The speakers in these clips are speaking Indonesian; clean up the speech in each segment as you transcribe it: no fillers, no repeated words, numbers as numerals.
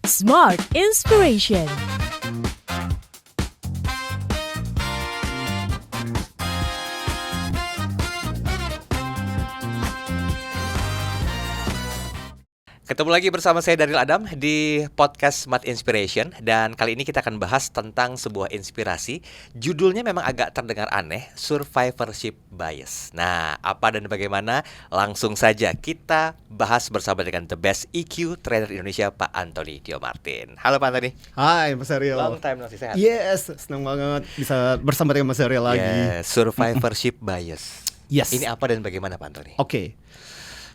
Smart Inspiration. Ketemu lagi bersama saya Daniel Adam di podcast Smart Inspiration. Dan kali ini kita akan bahas tentang sebuah inspirasi. Judulnya memang agak terdengar aneh, Survivorship Bias. Nah, apa dan bagaimana? Langsung saja kita bahas bersama dengan The Best EQ Trainer Indonesia, Pak Antony Tio Martin. Halo Pak Antony. Hai Mas Ariel. Long time no see, sehat? Yes, senang banget bisa bersama dengan Mas Ariel lagi. Yes, Survivorship Bias. Yes. Ini apa dan bagaimana Pak Antony? Oke.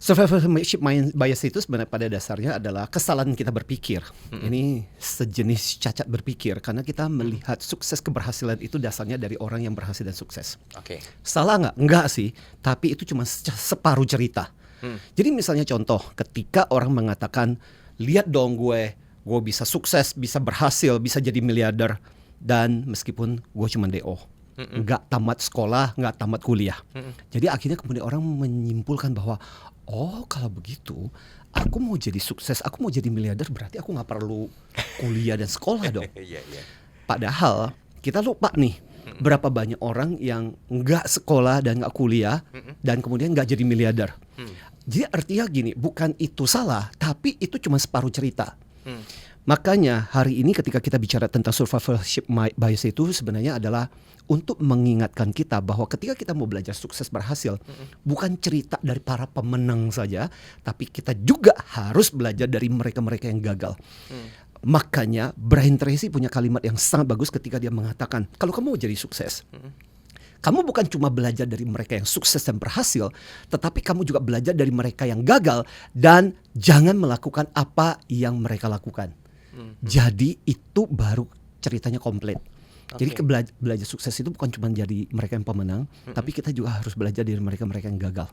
Survivorship bias itu sebenarnya pada dasarnya adalah kesalahan kita berpikir. Ini sejenis cacat berpikir karena kita melihat sukses keberhasilan itu dasarnya dari orang yang berhasil dan sukses. Oke. Salah nggak? Enggak sih. Tapi itu cuma separuh cerita. Jadi misalnya contoh, ketika orang mengatakan, lihat dong gue bisa sukses, bisa berhasil, bisa jadi miliarder, dan meskipun gue cuma DO. Nggak tamat sekolah, nggak tamat kuliah. Jadi akhirnya kemudian orang menyimpulkan bahwa oh kalau begitu aku mau jadi sukses, aku mau jadi miliarder, berarti aku nggak perlu kuliah dan sekolah dong. Padahal kita lupa nih berapa banyak orang yang nggak sekolah dan nggak kuliah dan kemudian nggak jadi miliarder. Jadi artinya gini, bukan itu salah, tapi itu cuma separuh cerita. Makanya hari ini ketika kita bicara tentang survivorship bias itu sebenarnya adalah untuk mengingatkan kita bahwa ketika kita mau belajar sukses berhasil, bukan cerita dari para pemenang saja, tapi kita juga harus belajar dari mereka-mereka yang gagal. Makanya Brian Tracy punya kalimat yang sangat bagus ketika dia mengatakan, kalau kamu mau jadi sukses, kamu bukan cuma belajar dari mereka yang sukses dan berhasil, tetapi kamu juga belajar dari mereka yang gagal dan jangan melakukan apa yang mereka lakukan. Jadi itu baru ceritanya komplit. Jadi belajar sukses itu bukan cuma jadi mereka yang pemenang, tapi kita juga harus belajar dari mereka-mereka yang gagal.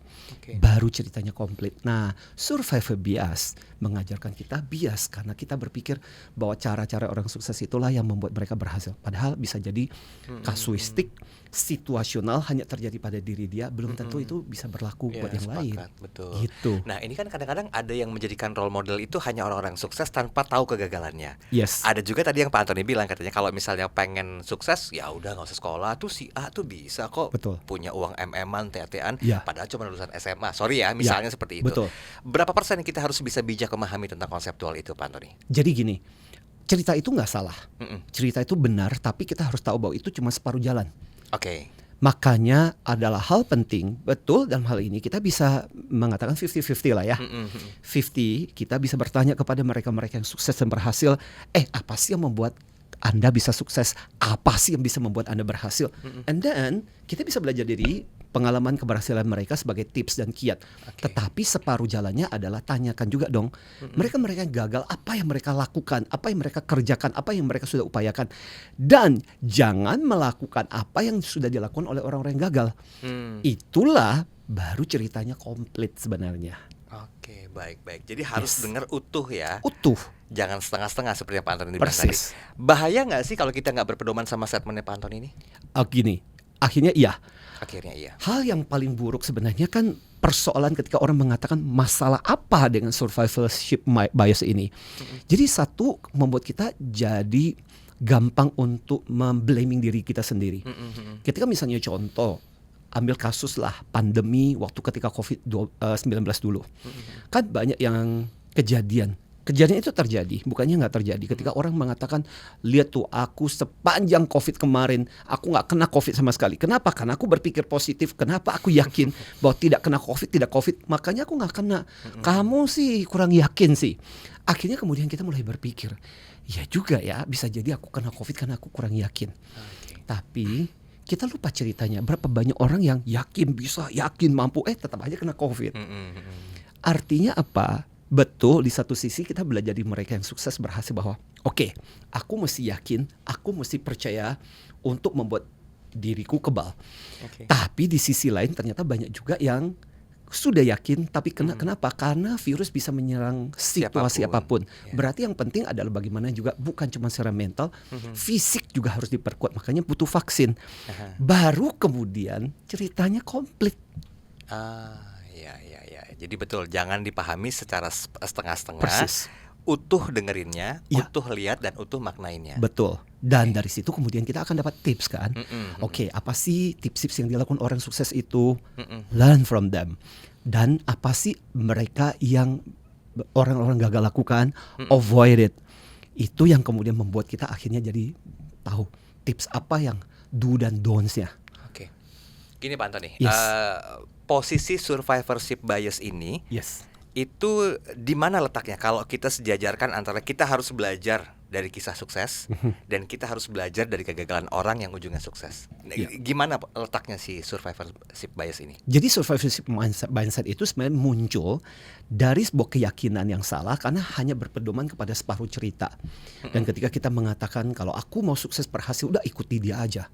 Baru ceritanya komplit. Nah, survivor bias mengajarkan kita bias karena kita berpikir bahwa cara-cara orang sukses itulah yang membuat mereka berhasil. Padahal bisa jadi kasuistik, situasional, hanya terjadi pada diri dia, belum tentu itu bisa berlaku buat yang lain. Betul. Gitu. Nah, ini kan kadang-kadang ada yang menjadikan role model itu hanya orang-orang sukses tanpa tahu kegagalannya. Yes. Ada juga tadi yang Pak Antony bilang, katanya kalau misalnya pengen sukses, ya udah nggak usah sekolah, tuh si A tuh bisa kok. Betul. Punya uang MM-an, TAT-an, Ya. padahal cuma lulusan SMA. Sorry ya, misalnya seperti itu. Betul. Berapa persen kita harus bisa bijak memahami tentang konseptual itu, Pak Antony? Jadi gini, cerita itu nggak salah. Cerita itu benar, tapi kita harus tahu bahwa itu cuma separuh jalan. Oke. Makanya adalah hal penting, betul dalam hal ini kita bisa mengatakan 50-50 lah ya. 50, kita bisa bertanya kepada mereka-mereka yang sukses dan berhasil, apa sih yang membuat Anda bisa sukses? Apa sih yang bisa membuat Anda berhasil? And then kita bisa belajar dari pengalaman keberhasilan mereka sebagai tips dan kiat. Tetapi separuh jalannya adalah tanyakan juga dong, mereka-mereka yang gagal, apa yang mereka lakukan, apa yang mereka kerjakan, apa yang mereka sudah upayakan. Dan jangan melakukan apa yang sudah dilakukan oleh orang-orang yang gagal. Itulah baru ceritanya komplit sebenarnya. Oke, baik-baik. Jadi harus dengar utuh ya. Utuh. Jangan setengah-setengah seperti yang Pak Antony bilang tadi. Persis. Bahaya nggak sih kalau kita nggak berpedoman sama statementnya Pak Antony ini? Gini, akhirnya iya. Akhirnya iya. Hal yang paling buruk sebenarnya kan persoalan ketika orang mengatakan masalah apa dengan survivorship bias ini. Jadi satu, membuat kita jadi gampang untuk memblaming diri kita sendiri. Ketika misalnya contoh, ambil kasus lah pandemi waktu ketika COVID-19 dulu. Kan banyak yang kejadian itu terjadi, bukannya nggak terjadi. Ketika orang mengatakan, lihat tuh aku sepanjang COVID kemarin, aku nggak kena COVID sama sekali. Kenapa? Karena aku berpikir positif. Kenapa? Aku yakin bahwa tidak kena COVID, makanya aku nggak kena. Kamu sih kurang yakin sih. Akhirnya kemudian kita mulai berpikir, ya juga ya, bisa jadi aku kena COVID karena aku kurang yakin. Tapi kita lupa ceritanya, berapa banyak orang yang yakin bisa, yakin mampu, tetap aja kena COVID. Artinya apa? Betul, di satu sisi kita belajar dari mereka yang sukses berhasil bahwa oke, aku mesti yakin, aku mesti percaya untuk membuat diriku kebal. Tapi di sisi lain ternyata banyak juga yang sudah yakin tapi kenapa? Karena virus bisa menyerang situasi apapun. Berarti yang penting adalah bagaimana juga bukan cuma secara mental, fisik juga harus diperkuat. Makanya butuh vaksin. Baru kemudian ceritanya komplit. Jadi betul, jangan dipahami secara setengah-setengah. Persis. utuh dengerinnya, Ya. utuh lihat dan utuh maknainnya. Betul. Dan dari situ kemudian kita akan dapat tips kan. Mm-mm. Oke, apa sih tips-tips yang dilakukan orang sukses itu? Mm-mm. Learn from them. Dan apa sih mereka yang orang-orang gagal lakukan? Avoid it. Itu yang kemudian membuat kita akhirnya jadi tahu tips apa yang do dan don'ts-nya. Oke. Gini Pak Antoni, Yes. posisi survivorship bias ini Yes. itu di mana letaknya kalau kita sejajarkan antara kita harus belajar dari kisah sukses dan kita harus belajar dari kegagalan orang yang ujungnya sukses. Nah, Ya. gimana letaknya si survivorship bias ini? Jadi survivorship mindset itu sebenarnya muncul dari sebuah keyakinan yang salah karena hanya berpedoman kepada separuh cerita. Dan ketika kita mengatakan kalau aku mau sukses berhasil, udah ikuti dia aja.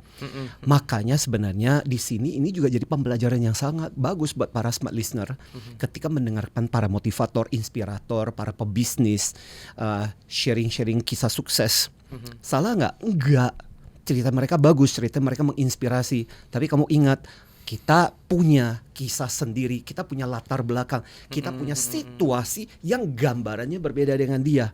Makanya sebenarnya di sini ini juga jadi pembelajaran yang sangat bagus buat para smart listener ketika mendengarkan para motivator, inspirator, para pebisnis sharing-sharing kisah sukses. Salah nggak? Enggak. Cerita mereka bagus, cerita mereka menginspirasi. Tapi kamu ingat, kita punya kisah sendiri, kita punya latar belakang, kita punya situasi yang gambarannya berbeda dengan dia.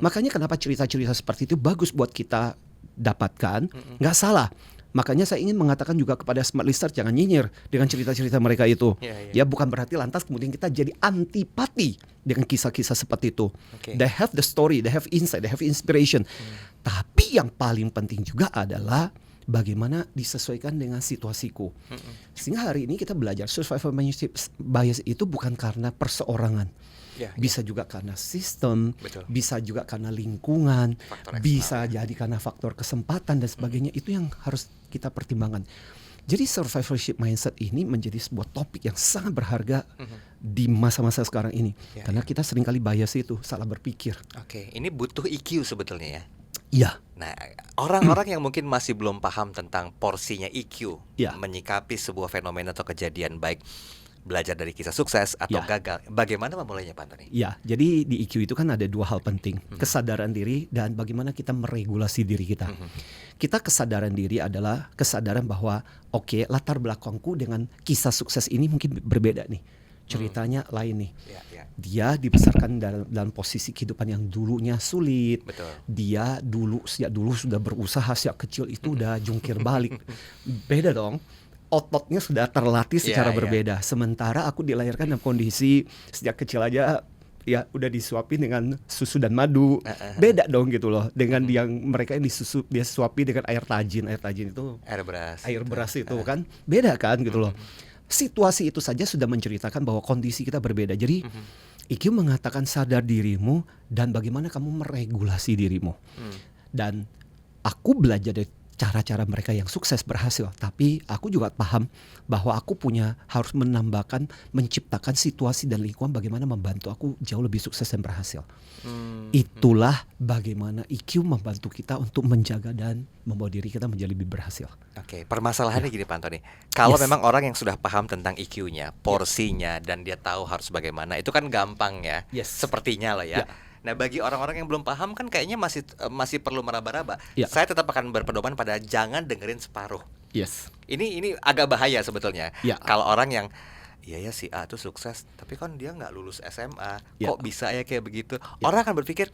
Makanya kenapa cerita-cerita seperti itu bagus buat kita dapatkan, nggak salah. Makanya saya ingin mengatakan juga kepada smart listener, jangan nyinyir dengan cerita-cerita mereka itu. Ya, bukan berarti lantas kemudian kita jadi antipati dengan kisah-kisah seperti itu. Oke. They have the story, they have insight, they have inspiration. Tapi yang paling penting juga adalah bagaimana disesuaikan dengan situasiku. Sehingga hari ini kita belajar survivorship bias itu bukan karena perseorangan. Ya, Bisa juga karena sistem, Betul. bisa juga karena lingkungan, Faktor eksternal. bisa jadi karena faktor kesempatan dan sebagainya. Itu yang harus kita pertimbangkan. Jadi survivorship mindset ini menjadi sebuah topik yang sangat berharga di masa-masa sekarang ini. Ya, Karena kita seringkali bias itu, salah berpikir. Oke, ini butuh EQ sebetulnya ya. Iya, Nah, orang-orang yang mungkin masih belum paham tentang porsinya EQ Ya. menyikapi sebuah fenomena atau kejadian, baik belajar dari kisah sukses atau Ya. gagal, bagaimana memulainya Pak Antoni? ya. Jadi di EQ itu kan ada dua hal penting, kesadaran diri dan bagaimana kita meregulasi diri kita. Kita kesadaran diri adalah kesadaran bahwa oke, latar belakangku dengan kisah sukses ini mungkin berbeda nih. Ceritanya lain nih. Ya, ya. Dia dibesarkan dalam posisi kehidupan yang dulunya sulit. Betul. Dia sejak dulu sudah berusaha, sejak kecil itu udah jungkir balik. Beda dong. Ototnya sudah terlatih secara Iya, iya. berbeda. Sementara aku dilahirkan dalam kondisi sejak kecil aja ya udah disuapin dengan susu dan madu. Beda dong gitu loh dengan yang mereka yang dia suapi dengan air tajin. Air tajin itu Air beras. itu kan beda kan gitu loh. Situasi itu saja sudah menceritakan bahwa kondisi kita berbeda. Jadi IQ mengatakan sadar dirimu dan bagaimana kamu meregulasi dirimu. Dan aku belajar dari cara-cara mereka yang sukses berhasil, tapi aku juga paham bahwa aku harus menambahkan, menciptakan situasi dan lingkungan bagaimana membantu aku jauh lebih sukses dan berhasil. Itulah bagaimana IQ membantu kita untuk menjaga dan membawa diri kita menjadi lebih berhasil. Oke, permasalahannya gini Pak Antoni. Kalau Yes. memang orang yang sudah paham tentang EQ-nya, porsinya, dan dia tahu harus bagaimana, itu kan gampang ya. Yes. Sepertinya lah ya. Ya. Nah, bagi orang-orang yang belum paham kan kayaknya masih perlu meraba-raba. Ya. Saya tetap akan berpedoman pada jangan dengerin separuh. Yes. Ini agak bahaya sebetulnya. Ya. Kalau orang yang iya ya si A tuh sukses, tapi kan dia nggak lulus SMA, Ya. kok bisa ya kayak begitu? Ya. Orang akan berpikir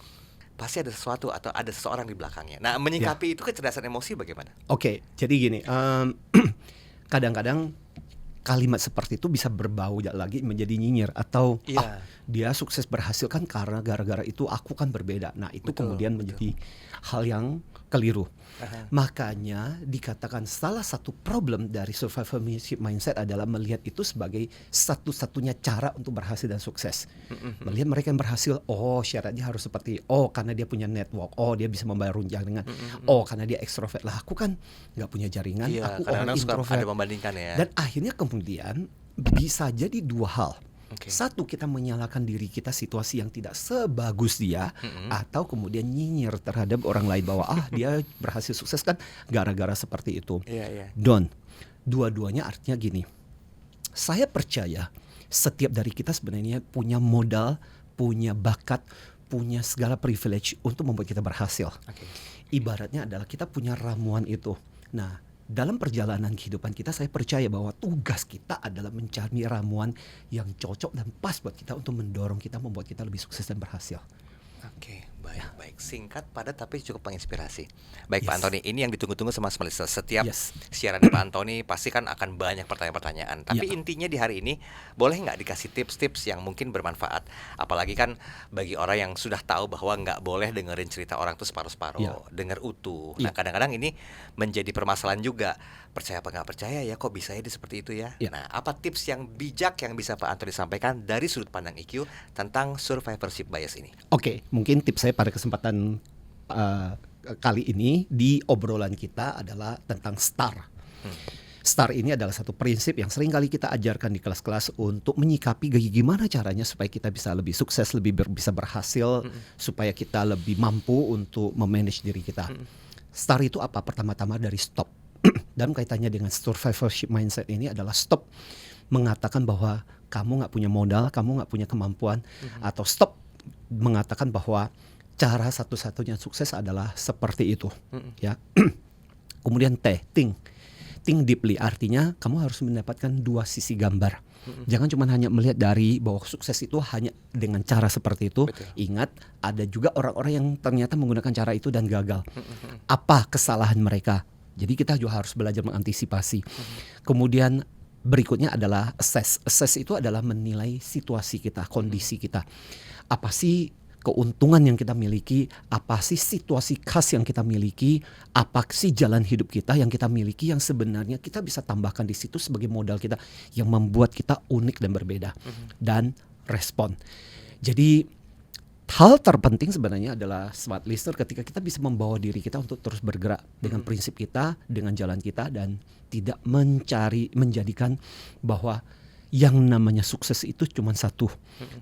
pasti ada sesuatu atau ada seseorang di belakangnya. Nah, menyikapi itu kecerdasan emosi bagaimana? Oke, jadi gini, kadang-kadang kalimat seperti itu bisa berbau lagi menjadi nyinyir atau Iya. dia sukses berhasil kan karena gara-gara itu aku kan berbeda. Nah itu Betul, kemudian betul. menjadi hal yang keliru. Aha. Makanya dikatakan salah satu problem dari survivorship mindset adalah melihat itu sebagai satu-satunya cara untuk berhasil dan sukses. Melihat mereka yang berhasil, oh syaratnya harus seperti, oh karena dia punya network, oh dia bisa membayar runjangan, oh karena dia ekstrovert. Lah aku kan nggak punya jaringan, Iya, aku orang kadang-kadang suka introvert. ada membandingkan ya. Dan akhirnya kemudian bisa jadi dua hal. Oke. Satu, kita menyalahkan diri kita situasi yang tidak sebagus dia, atau kemudian nyinyir terhadap orang lain bahwa dia berhasil sukses kan gara-gara seperti itu. Iya, iya. Don, dua-duanya artinya gini. Saya percaya setiap dari kita sebenarnya punya modal, punya bakat, punya segala privilege untuk membuat kita berhasil. Oke. Ibaratnya adalah kita punya ramuan itu. Nah, dalam perjalanan kehidupan kita, saya percaya bahwa tugas kita adalah mencari ramuan yang cocok dan pas buat kita untuk mendorong kita, membuat kita lebih sukses dan berhasil. Oke, baik. Singkat, padat, tapi cukup menginspirasi. Baik, Pak Yes. Antoni, ini yang ditunggu-tunggu sama Smart Listeners. Setiap Yes. siaran Pak Antoni pasti kan akan banyak pertanyaan-pertanyaan. Tapi Ya. intinya di hari ini, boleh nggak dikasih tips-tips yang mungkin bermanfaat? Apalagi kan bagi orang yang sudah tahu bahwa nggak boleh dengerin cerita orang tuh separuh-separuh, Ya. denger utuh. Ya. Nah, kadang-kadang ini menjadi permasalahan juga. Percaya apa nggak percaya ya, kok bisa ya seperti itu ya? Ya. Nah, apa tips yang bijak yang bisa Pak Antoni sampaikan dari sudut pandang IQ tentang survivorship bias ini? Oke, mungkin tips saya pada kesempatan kali ini di obrolan kita adalah tentang STAR. STAR ini adalah satu prinsip yang sering kali kita ajarkan di kelas-kelas untuk menyikapi gimana caranya supaya kita bisa lebih sukses, bisa berhasil, supaya kita lebih mampu untuk memanage diri kita. STAR itu apa? Pertama-tama dari stop. Dan kaitannya dengan survivorship mindset ini adalah stop mengatakan bahwa kamu nggak punya modal, kamu nggak punya kemampuan, atau stop mengatakan bahwa cara satu-satunya sukses adalah seperti itu, ya. Kemudian think deeply, artinya kamu harus mendapatkan dua sisi gambar. Jangan cuma hanya melihat dari bahwa sukses itu hanya dengan cara seperti itu. Betul. Ingat, ada juga orang-orang yang ternyata menggunakan cara itu dan gagal. Apa kesalahan mereka? Jadi kita juga harus belajar mengantisipasi. Kemudian berikutnya adalah assess. Assess itu adalah menilai situasi kita, kondisi kita. Apa sih keuntungan yang kita miliki, apa sih situasi khas yang kita miliki, apa sih jalan hidup kita yang kita miliki yang sebenarnya kita bisa tambahkan di situ sebagai modal kita yang membuat kita unik dan berbeda. Dan respon. Jadi hal terpenting sebenarnya adalah smart listener ketika kita bisa membawa diri kita untuk terus bergerak dengan prinsip kita, dengan jalan kita, dan tidak menjadikan bahwa yang namanya sukses itu cuma satu.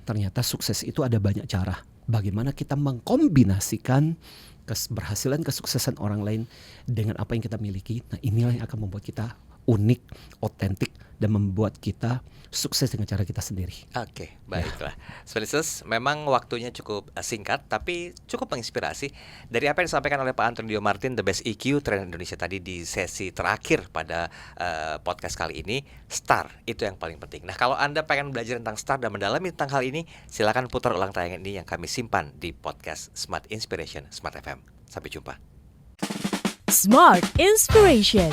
Ternyata sukses itu ada banyak cara. Bagaimana kita mengkombinasikan keberhasilan, kesuksesan orang lain dengan apa yang kita miliki. Nah, inilah yang akan membuat kita unik, otentik, dan membuat kita sukses dengan cara kita sendiri. Oke, baiklah. Spesialis, memang waktunya cukup singkat, tapi cukup menginspirasi. Dari apa yang disampaikan oleh Pak Antonio Martin, The Best EQ Trainer Indonesia tadi di sesi terakhir pada podcast kali ini, STAR itu yang paling penting. Nah, kalau Anda pengen belajar tentang STAR dan mendalami tentang hal ini, silakan putar ulang tayangan ini yang kami simpan di podcast Smart Inspiration Smart FM. Sampai jumpa. Smart Inspiration.